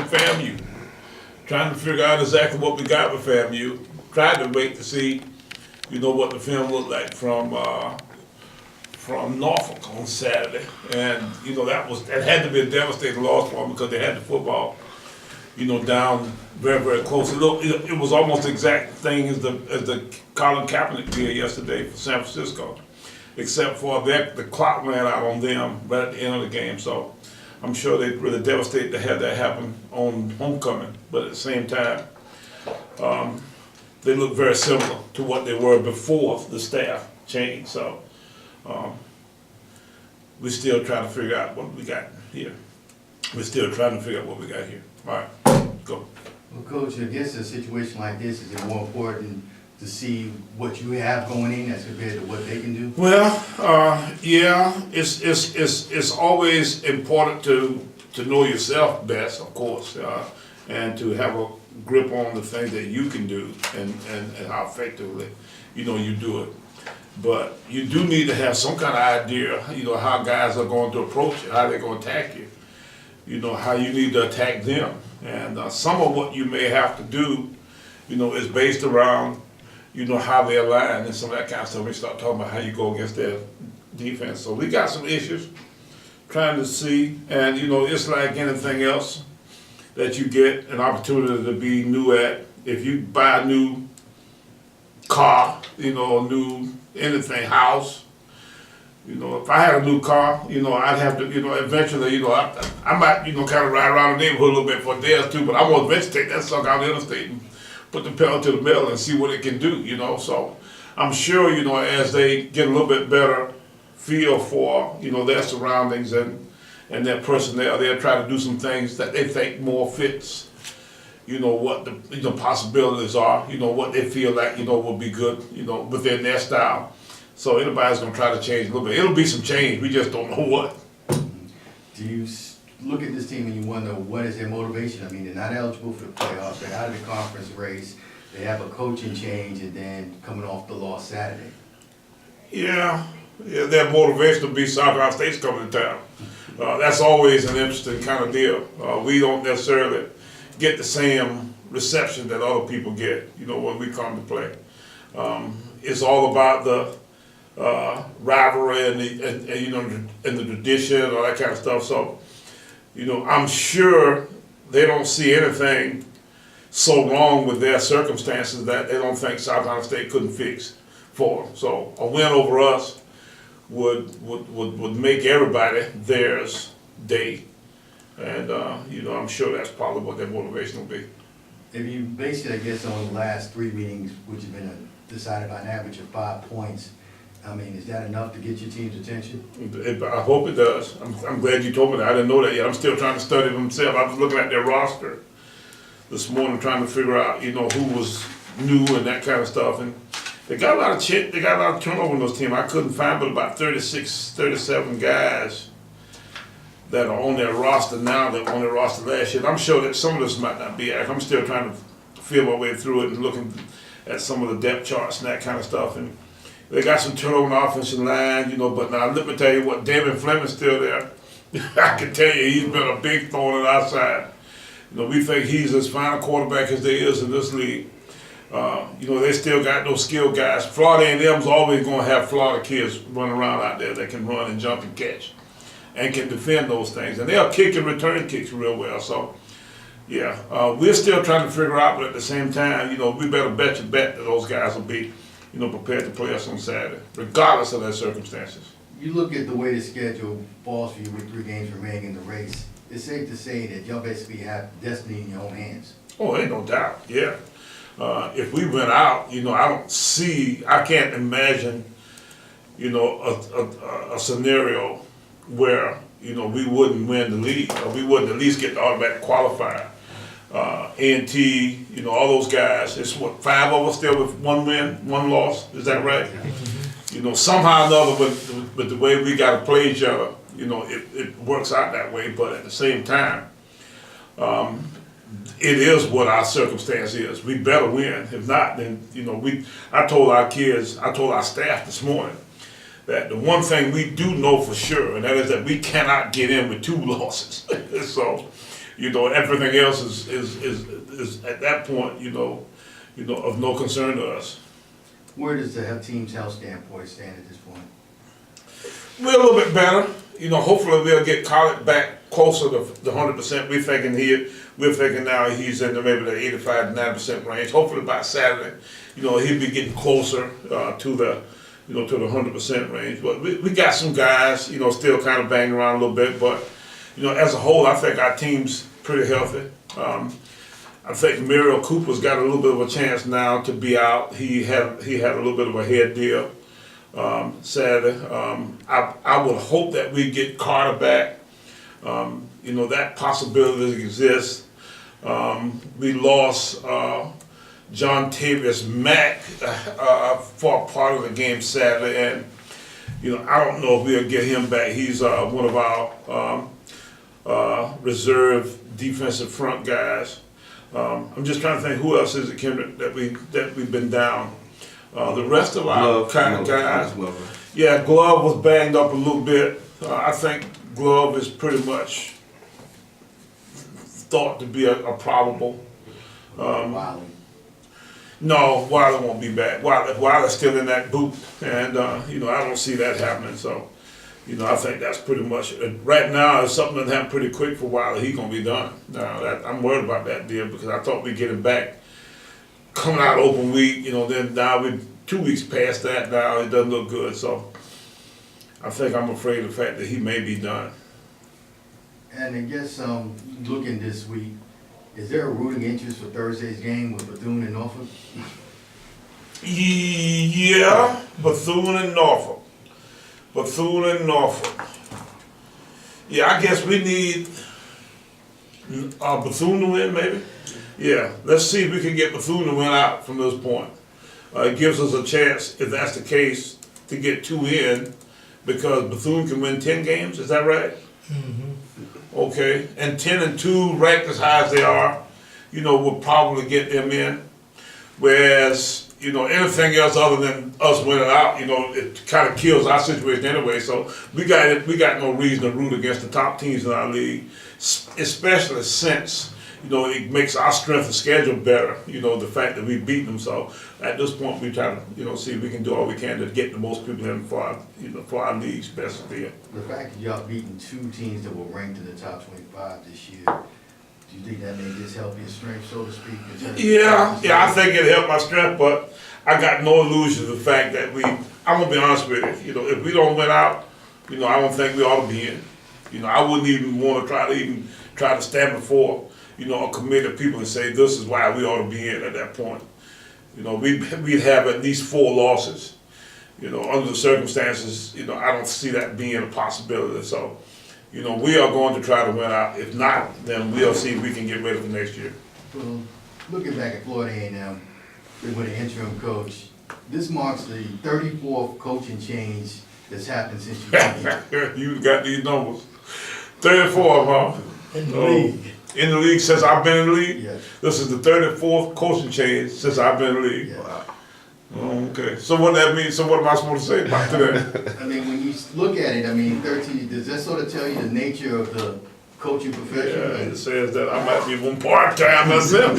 FAMU. Trying to figure out exactly what we got with FAMU. Tried to wait to see, what the film looked like from Norfolk on Saturday. And, that had to be a devastating loss for them because they had the football, down very, very close. It was almost the exact thing as the Colin Kaepernick did yesterday for San Francisco, except for the clock ran out on them right at the end of the game. So I'm sure they were devastated to have that happen on homecoming, but at the same time, they look very similar to what they were before the staff changed. So we're still trying to figure out what we got here. All right, go. Well, Coach, I guess a situation like this, is it more important to see what you have going in as compared to what they can do? Well, yeah, it's always important to know yourself best, of course, and to have a grip on the things that you can do and how effectively, you do it. But you do need to have some kind of idea, how guys are going to approach you, how they're going to attack you, how you need to attack them. And some of what you may have to do, is based around, how they align and some of that kind of stuff. We start talking about how you go against their defense. So we got some issues trying to see, and it's like anything else that you get an opportunity to be new at. If you buy a new car, a new anything, house, if I had a new car, I'd have to, eventually, I might, kind of ride around the neighborhood a little bit for a day or two, but I want to eventually take that sucker out the interstate and put the pedal to the metal and see what it can do, So I'm sure, as they get a little bit better feel for, their surroundings and their personnel, they'll try to do some things that they think more fits, what the possibilities are, what they feel like, will be good, within their style. So anybody's gonna try to change a little bit. It'll be some change, we just don't know what. Do you look at this team and you wonder what is their motivation? I mean, they're not eligible for the playoffs, they're out of the conference race, they have a coaching change, and then coming off the loss Saturday. Yeah, their motivation to be Savannah State's coming to town. That's always an interesting kind of deal. We don't necessarily get the same reception that other people get, when we come to play. It's all about the rivalry and the tradition, all that kind of stuff. So, I'm sure they don't see anything so wrong with their circumstances that they don't think South Carolina State couldn't fix for them. So a win over us would make everybody theirs day. And, I'm sure that's probably what their motivation will be. If you base it, I guess, on the last 3 meetings, which have been decided by an average of 5 points, I mean, is that enough to get your team's attention? I hope it does. I'm glad you told me that. I didn't know that yet. I'm still trying to study them myself. I was looking at their roster this morning, trying to figure out, who was new and that kind of stuff. And they got a lot of turnover in those teams. I couldn't find but about 36, 37 guys that are on their roster now that were on their roster last year. And I'm sure that some of this might not be accurate. I'm still trying to feel my way through it and looking at some of the depth charts and that kind of stuff. And they got some turnover on the offensive line, but now let me tell you what, David Fleming's still there. I can tell you he's been a big thorn in our side. We think he's as fine a quarterback as there is in this league. They still got those skilled guys. Florida A&M's always going to have Florida kids running around out there that can run and jump and catch and can defend those things. And they'll kick and return kicks real well. So, yeah, we're still trying to figure out, but at the same time, we better bet that those guys will be, prepared to play us on Saturday, regardless of their circumstances. You look at the way the schedule falls for you with 3 games remaining in the race, it's safe to say that y'all basically have destiny in your own hands. Oh, ain't no doubt, yeah. If we went out, I can't imagine, a scenario where, we wouldn't win the league, or we wouldn't at least get the automatic qualifier. A&T, all those guys, it's what, 5 of us still with 1 win, 1 loss, is that right? Somehow or another with the way we gotta play each other, it works out that way, but at the same time, it is what our circumstance is. We better win. If not, then, I told our staff this morning that the one thing we do know for sure, and that is that we cannot get in with 2 losses. So everything else is at that point, of no concern to us. Where does the team's health standpoint stand at this point? We're a little bit better. Hopefully we'll get Collett back closer to the 100%. We're thinking now he's in maybe the 85 to 90% range. Hopefully by Saturday, he'll be getting closer to the 100% range. But we got some guys, still kind of banging around a little bit. But as a whole, I think our team's pretty healthy. I think Muriel Cooper's got a little bit of a chance now to be out. He had a little bit of a head deal Saturday. I would hope that we get Carter back. That possibility exists. We lost John Tavius Mack for a part of the game Saturday, and I don't know if we'll get him back. He's one of our reserve defensive front guys. I'm just trying to think who else is it, Kendrick, that we've been down. The rest of our kind of guys. Yeah, Glove was banged up a little bit. I think Glove is pretty much thought to be a probable. Wiley. No, Wiley won't be back. Wiley's still in that boot, and I don't see that happening. So, I think that's pretty much right now. If something that happened pretty quick for Wiley, he's gonna be done. Now I'm worried about that deal because I thought we'd get him back coming out open week. Then now we 2 weeks past that. Now it doesn't look good. So I think I'm afraid of the fact that he may be done. And I guess looking this week, is there a rooting interest for Thursday's game with Bethune and Norfolk? Yeah, Bethune and Norfolk. Yeah, I guess we need Bethune to win, maybe. Yeah, let's see if we can get Bethune to win out from this point. It gives us a chance, if that's the case, to get 2 in, because Bethune can win 10 games. Is that right? Mm-hmm. Okay, and 10-2, ranked as high as they are, will probably get them in. Whereas, anything else other than us winning out, it kind of kills our situation anyway. So we got no reason to root against the top teams in our league, especially since, it makes our strength of schedule better, the fact that we beat them. So at this point, we try to, see if we can do all we can to get the most people in for our league's best deal. The fact that y'all beaten 2 teams that were ranked in the top 25 this year, do you think that may just help your strength, so to speak? Yeah, I think it helped my strength, but I got no illusion of the fact that I'm gonna be honest with you, if we don't win out, I don't think we ought to be in. I wouldn't even want to try to stand before, a committee of people and say this is why we ought to be in at that point. We'd have at least 4 losses. Under the circumstances, I don't see that being a possibility. So, we are going to try to win out. If not, then we'll see if we can get ready for next year. Well, looking back at Florida A&M, with an interim coach, this marks the 34th coaching change that's happened since you've been here. You got these numbers. 34, huh? In the league. In the league since I've been in the league? Yes. This is the 34th coaching change since I've been in the league. Yeah. Wow. Oh, okay. So what that means? So what am I supposed to say about that? I mean, when you look at it, 13, does that sort of tell you the nature of the coaching profession? Yeah, it says that I might be one part-time myself.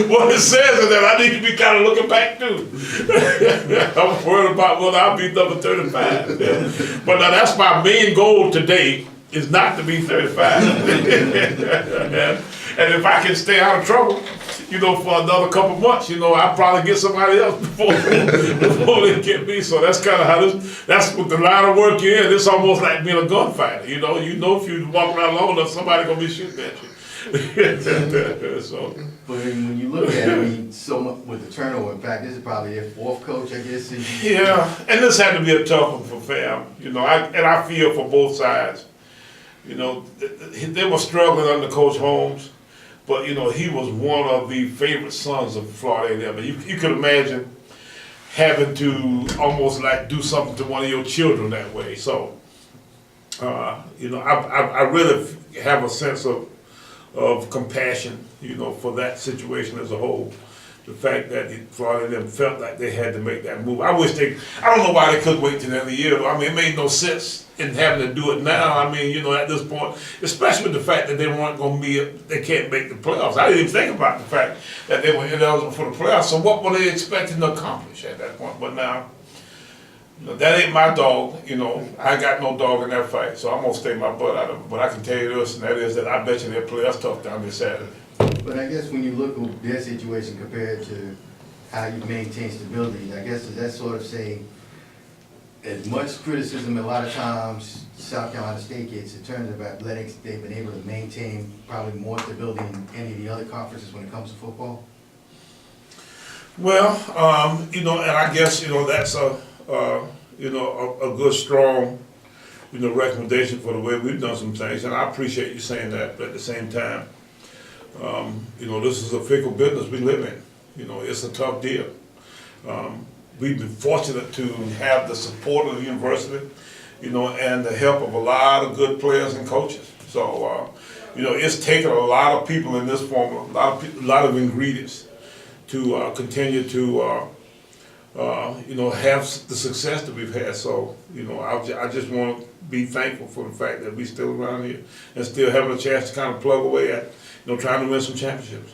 What it says is that I need to be kind of looking back too. I'm worried about whether I'll be number 35. Yeah. But now that's my main goal today, is not to be 35. And if I can stay out of trouble, for another couple months, I'll probably get somebody else before they get me. So that's kind of how that's what the line of work you're in. It's almost like being a gunfighter. If you walk around long enough, somebody gonna be shooting at you. So. But when you look at it, so much with the turnover, in fact, this is probably their 4th coach, I guess. Yeah, and this had to be a tough one for FAM. I feel for both sides. They were struggling under Coach Holmes. But, he was one of the favorite sons of Florida A&M. You could imagine having to almost like do something to one of your children that way. So, I really have a sense of compassion, for that situation as a whole. the fact that Florida and them felt like they had to make that move. I don't know why they couldn't wait till the end of the year. I mean, it made no sense in having to do it now. I mean, at this point, especially with the fact that they weren't going to they can't make the playoffs. I didn't even think about the fact that they were ineligible for the playoffs. So what were they expecting to accomplish at that point? But now, that ain't my dog. I got no dog in that fight, so I'm going to stay my butt out of it. But I can tell you this, and that is that I bet you they'll play us tough down this Saturday. But I guess when you look at their situation compared to how you maintain stability, I guess does that sort of say as much criticism a lot of times South Carolina State gets in terms of athletics, they've been able to maintain probably more stability than any of the other conferences when it comes to football? Well, and I guess, that's a good, strong, recommendation for the way we've done some things, and I appreciate you saying that, but at the same time, this is a fickle business we live in. It's a tough deal. We've been fortunate to have the support of the university, and the help of a lot of good players and coaches. So, it's taken a lot of people in this form, a lot of ingredients to continue to, have the success that we've had. So, I just want to be thankful for the fact that we're still around here and still having a chance to kind of plug away at, trying to win some championships.